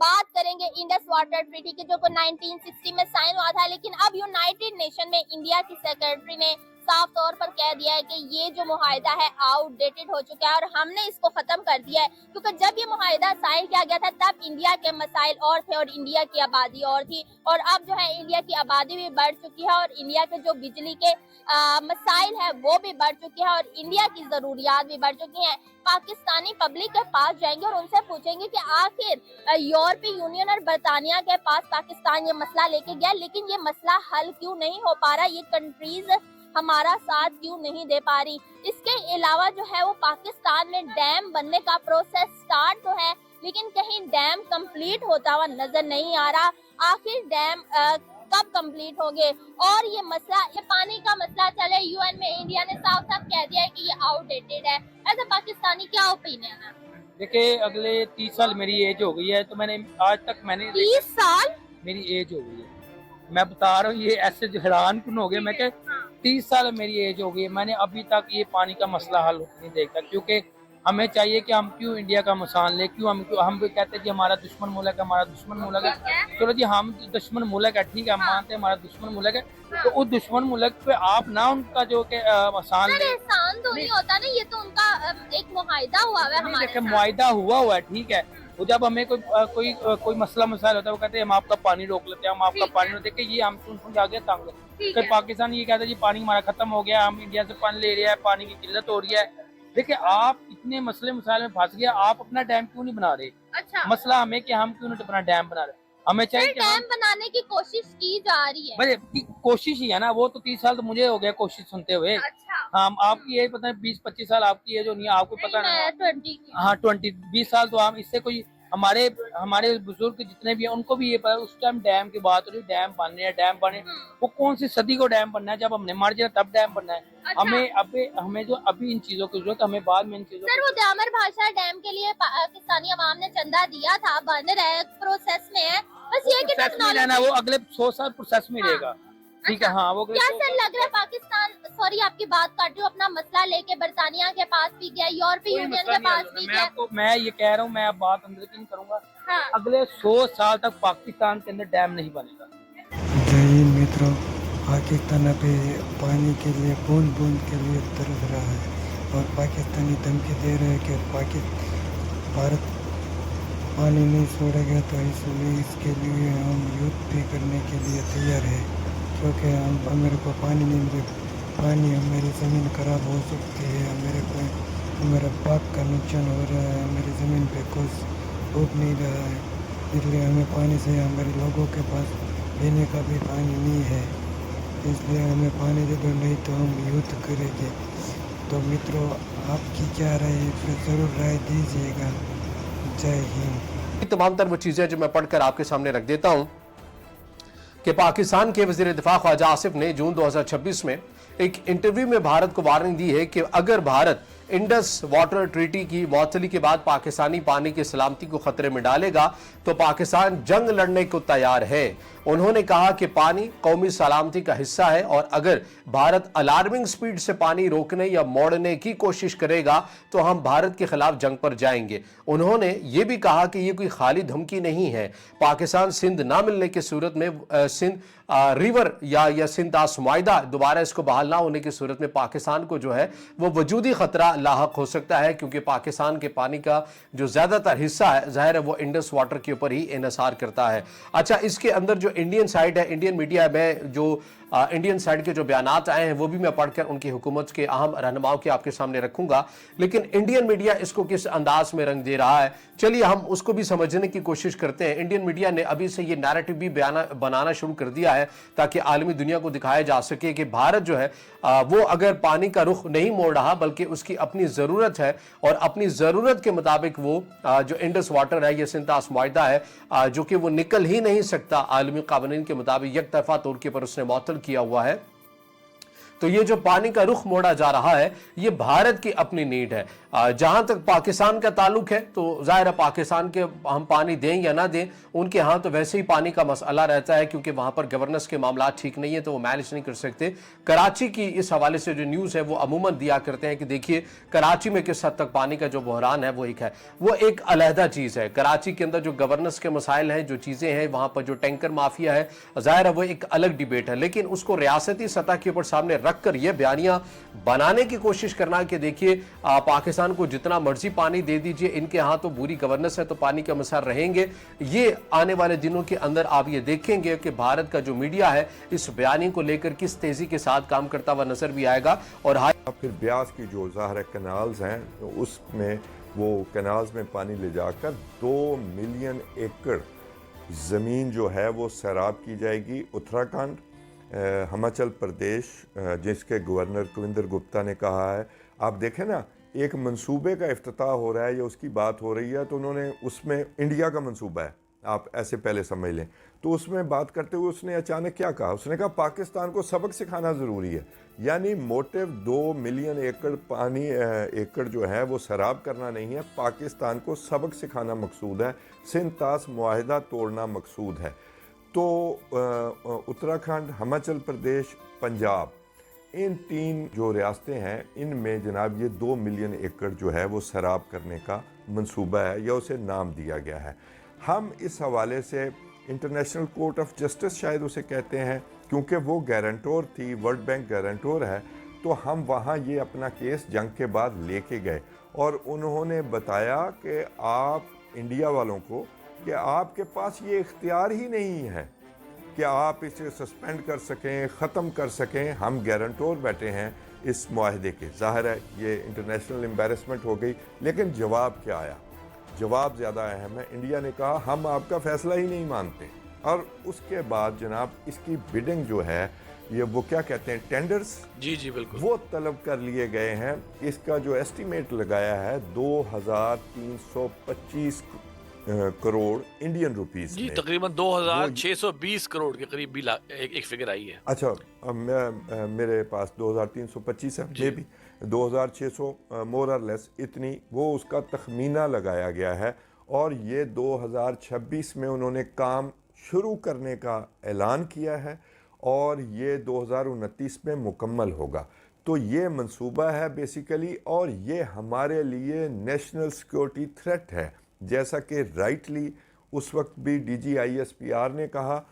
बात करेंगे Indus water treaty की, जो 1960 में साइन हुआ था, लेकिन अब यूनाइटेड नेशन में इंडिया की सेक्रेटरी ने साफ तौर पर कह दिया है कि ये जो मुआहिदा है आउटडेटेड हो चुका है और हमने इसको खत्म कर दिया है, क्योंकि जब ये मुआहिदा साइन किया गया था तब इंडिया के मसाइल और थे और इंडिया की आबादी और थी, और अब जो है इंडिया की आबादी भी बढ़ चुकी है और इंडिया के जो बिजली के मसाइल है वो भी बढ़ चुके हैं और इंडिया की जरूरियात भी बढ़ चुकी हैं। पाकिस्तानी पब्लिक के पास जाएंगे और उनसे पूछेंगे कि आखिर यूरोपीय यूनियन और बरतानिया के पास पाकिस्तान ये मसला लेके गया, लेकिन ये मसला हल क्यों नहीं हो पा रहा, ये कंट्रीज हमारा साथ क्यों नहीं दे पा रही। इसके अलावा जो है वो पाकिस्तान में डैम बनने का प्रोसेस स्टार्ट तो है, लेकिन कहीं डैम कंप्लीट होता हुआ नजर नहीं आ रहा। आखिर डैम कब कंप्लीट होंगे, और ये मसला, ये पानी का मसला चले यूएन में, इंडिया ने साफ साफ कह दिया है कि ये आउटडेटेड है। ऐसे पाकिस्तानी क्या ओपिनियन है? देखिए, अगले 30 साल मेरी एज हो गई है, तो मैंने आज तक 30 साल मेरी एज हो गई है, मैं बता रहा हूँ, ये ऐसे जो हैरान कुन हो गया। मैं क्या 30 साल मेरी एज हो गई है, मैंने अभी तक ये पानी का मसला हल नहीं देखा। क्योंकि हमें चाहिए कि हम क्यों इंडिया का मसान ले, क्यों हम भी कहते हैं कि हमारा दुश्मन मुल्क है, हमारा दुश्मन मुल्क है। चलो जी, हम दुश्मन मुल्क है, ठीक है, हम मानते हैं हमारा दुश्मन मुल्क है, तो उस दुश्मन मुल्क पे आप ना उनका जो के मसान ले। एहसान तो नहीं होता ना, ये तो उनका एक मुआहिदा हुआ है हमारे साथ। मुआहिदा हुआ है, ठीक है। वो जब हमें कोई मसला मसाइल होता है, वो कहते हैं हम आपका पानी रोक लेते हैं, हम आपका पानी रोक देते हैं। ये हम सुन आ गया तंग। फिर पाकिस्तान ये कहता है जी पानी हमारा खत्म हो गया, हम इंडिया से पानी ले रहे हैं, पानी की किल्लत हो रही है। देखिए, आप इतने मसले मसाइल में फंस गए, आप अपना डैम क्यों नहीं बना रहे? अच्छा, मसला हमें कि हम क्यों नहीं अपना डैम बना रहे। हमें चाहिए कि डैम बनाने की कोशिश की जा रही है। भाई कोशिश ही है ना, वो तो 30 साल तो मुझे हो गया कोशिश सुनते हुए। अच्छा, हाँ, आपकी एज पता नहीं 20-25 साल आपकी एज होनी है, आपको पता नहीं। 20 की। हाँ, 20 साल तो हम इससे कोई हमारे बुजुर्ग जितने भी हैं उनको भी ये पता। उस टाइम डैम की बात हो रही, डैम बनने वो कौन सी सदी को डैम बनना है? जब हमने मर जाए तब डैम बनना है। अच्छा। हमें जो अभी इन चीजों की जरूरत, हमें बाद में इन चीजों। सर, वो दामर भाषा डैम के लिए पाकिस्तानी अवाम ने चंदा दिया था, बन रहा है, प्रोसेस में है, बस ये कि टेक्नोलॉजी वो अगले 100 साल प्रोसेस में रहेगा, ठीक है। हाँ, वो क्या सर लग रहा है पाकिस्तान, सॉरी आपकी बात काट रही हूँ, अपना मसला लेके बरतानिया के पास भी गया, यूरोपीय यूनियन के पास भी गया। मैं ये कह रहा हूँ, मैं अब बात अंदर की नहीं करूंगा। हाँ। अगले 100 साल तक पाकिस्तान के अंदर डैम नहीं बनेगा। जय हिंद मित्रों, पाकिस्तान अभी पानी के लिए बूंद बूंद के लिए तरस रहा है और पाकिस्तानी धमकी दे रहे हैं कि भारत पानी नहीं छोड़ेगा, तो इसलिए इसके लिए हम युद्ध भी करने के लिए तैयार है। क्योंकि मेरे को पानी नहीं मिले, पानी मेरी ज़मीन खराब हो सकती है, मेरा पाक का नुकसान हो रहा है, मेरी ज़मीन पे कुछ उग नहीं रहा है, इसलिए हमें पानी से हमारे लोगों के पास पीने का भी पानी नहीं है, इसलिए हमें पानी दे दो, नहीं तो हम युद्ध करेंगे। तो मित्रों, आपकी क्या राय है, फिर ज़रूर राय दीजिएगा। जय हिंद। तमाम तर वो चीज़ें जो मैं पढ़कर आपके सामने रख देता हूँ कि पाकिस्तान के वज़ीर दिफा ख्वाजा आसिफ ने जून 2026 में एक इंटरव्यू में भारत को वार्निंग दी है कि अगर भारत इंडस वाटर ट्रीटी की मौतली के बाद पाकिस्तानी पानी की सलामती को खतरे में डालेगा तो पाकिस्तान जंग लड़ने को तैयार है। उन्होंने कहा कि पानी कौमी सलामती का हिस्सा है और अगर भारत अलार्मिंग स्पीड से पानी रोकने या मोड़ने की कोशिश करेगा तो हम भारत के खिलाफ जंग पर जाएंगे। उन्होंने ये भी कहा कि ये कोई खाली धमकी नहीं है। पाकिस्तान सिंध ना मिलने की सूरत में सिंध रिवर या सिंध तास मुआहिदा दोबारा इसको बहाल ना होने की सूरत में पाकिस्तान को जो है वो वजूदी खतरा लाहक हो सकता है, क्योंकि पाकिस्तान के पानी का जो ज्यादातर हिस्सा है जाहिर है वो इंडस वाटर के ऊपर ही इन्हिसार करता है। अच्छा, इसके अंदर जो इंडियन साइड है, इंडियन मीडिया में जो इंडियन साइड के जो बयानात आए हैं वो भी मैं पढ़कर उनकी हुकूमत के अहम रहनुमाओं के आपके सामने रखूंगा, लेकिन इंडियन मीडिया इसको किस अंदाज में रंग दे रहा है, चलिए हम उसको भी समझने की कोशिश करते हैं। इंडियन मीडिया ने अभी से ये नैरेटिव भी बनाना शुरू कर दिया है ताकि आलमी दुनिया को दिखाया जा सके कि भारत जो है वो अगर पानी का रुख नहीं मोड़ रहा बल्कि उसकी अपनी ज़रूरत है और अपनी ज़रूरत के मुताबिक वो जो इंडस वाटर है, ये सिंध तास मुआहिदा है जो कि वो निकल ही नहीं सकता आलमी कानून के मुताबिक, एक तरफा तौर के पर उसने मुअत्तल किया हुआ है। तो ये जो पानी का रुख मोड़ा जा रहा है ये भारत की अपनी नीड है। जहां तक पाकिस्तान का ताल्लुक है तो जाहिर है पाकिस्तान के हम पानी दें या ना दें, उनके यहाँ तो वैसे ही पानी का मसला रहता है क्योंकि वहां पर गवर्नेंस के मामला ठीक नहीं है तो वो मैनेज नहीं कर सकते। कराची की इस हवाले से जो न्यूज़ है वो अमूमन दिया करते हैं कि देखिए कराची में किस हद तक पानी का जो बहरान है वो एक अलहदा चीज़ है। कराची के अंदर जो गवर्नेंस के मसाइल हैं, जो चीज़ें हैं, वहाँ पर जो टैंकर माफिया है, ज़ाहिर है वो एक अलग डिबेट है, लेकिन उसको रियासती सतह के ऊपर सामने रख कर ये बयानियाँ बनाने की कोशिश करना कि देखिए पाकिस्तान को जितना मर्जी पानी दे दीजिए, इनके यहाँ तो बुरी गवर्नेंस है तो पानी के मसाइल रहेंगे। ये आने वाले दिनों के अंदर आप ये देखेंगे कि भारत का जो मीडिया है इस बयानी को लेकर किस तेजी के साथ काम करता हुआ नजर भी आएगा। और फिर ब्यास की जो ज़ाहिर कैनाल्स हैं तो उसमें वो कैनाल्स में पानी ले जाकर 2 मिलियन एकड़ ज़मीन जो है वो सैराब की जाएगी। उत्तराखंड, हिमाचल प्रदेश, जिसके गवर्नर कविंदर गुप्ता ने कहा है, आप देखें ना एक मंसूबे का इफ्तिताह हो रहा है या उसकी बात हो रही है तो उन्होंने उसमें इंडिया का मंसूबा है, आप ऐसे पहले समझ लें, तो उसमें बात करते हुए उसने अचानक क्या कहा, उसने कहा पाकिस्तान को सबक सिखाना ज़रूरी है। यानी मोटिव 2 मिलियन एकड़ जो है वो सैराब करना नहीं है, पाकिस्तान को सबक सिखाना मकसूद है, सिंध तास मुआहिदा तोड़ना मकसूद है। तो उत्तराखंड, हिमाचल प्रदेश, पंजाब, इन 3 जो रियासतें हैं इनमें जनाब ये 2 मिलियन एकड़ जो है वो सैराब करने का मंसूबा है या उसे नाम दिया गया है। हम इस हवाले से इंटरनेशनल कोर्ट ऑफ जस्टिस शायद उसे कहते हैं, क्योंकि वो गारंटोर थी, वर्ल्ड बैंक गारंटोर है, तो हम वहाँ ये अपना केस जंग के बाद लेके गए और उन्होंने बताया कि आप इंडिया वालों को कि आपके पास ये इख्तियार ही नहीं है कि आप इसे सस्पेंड कर सकें, ख़त्म कर सकें। हम गारंटोर बैठे हैं इस मुआहदे के। ज़ाहिर है ये इंटरनेशनल एम्बेरसमेंट हो गई, लेकिन जवाब क्या आया? जवाब ज़्यादा अहम है। इंडिया ने कहा हम आपका फ़ैसला ही नहीं मानते, और उसके बाद जनाब इसकी बिडिंग जो है ये वो क्या कहते हैं टेंडर्स, जी बिल्कुल, वो तलब कर लिए गए हैं। इसका जो एस्टीमेट लगाया है 2325 करोड़ इंडियन रुपीस जी, तकरीबन 2620 करोड़ के करीब भी एक फिगर आई है। अच्छा, मेरे पास 2325 है, मे भी 2600 मोर और लेस इतनी वो उसका तखमीना लगाया गया है, और ये 2026 में उन्होंने काम शुरू करने का ऐलान किया है और ये 2029 में मुकम्मल होगा। तो ये मंसूबा है बेसिकली, और ये हमारे लिए नेशनल सिक्योरिटी थ्रेट है, जैसा कि राइटली उस वक्त भी DGISPR ने कहा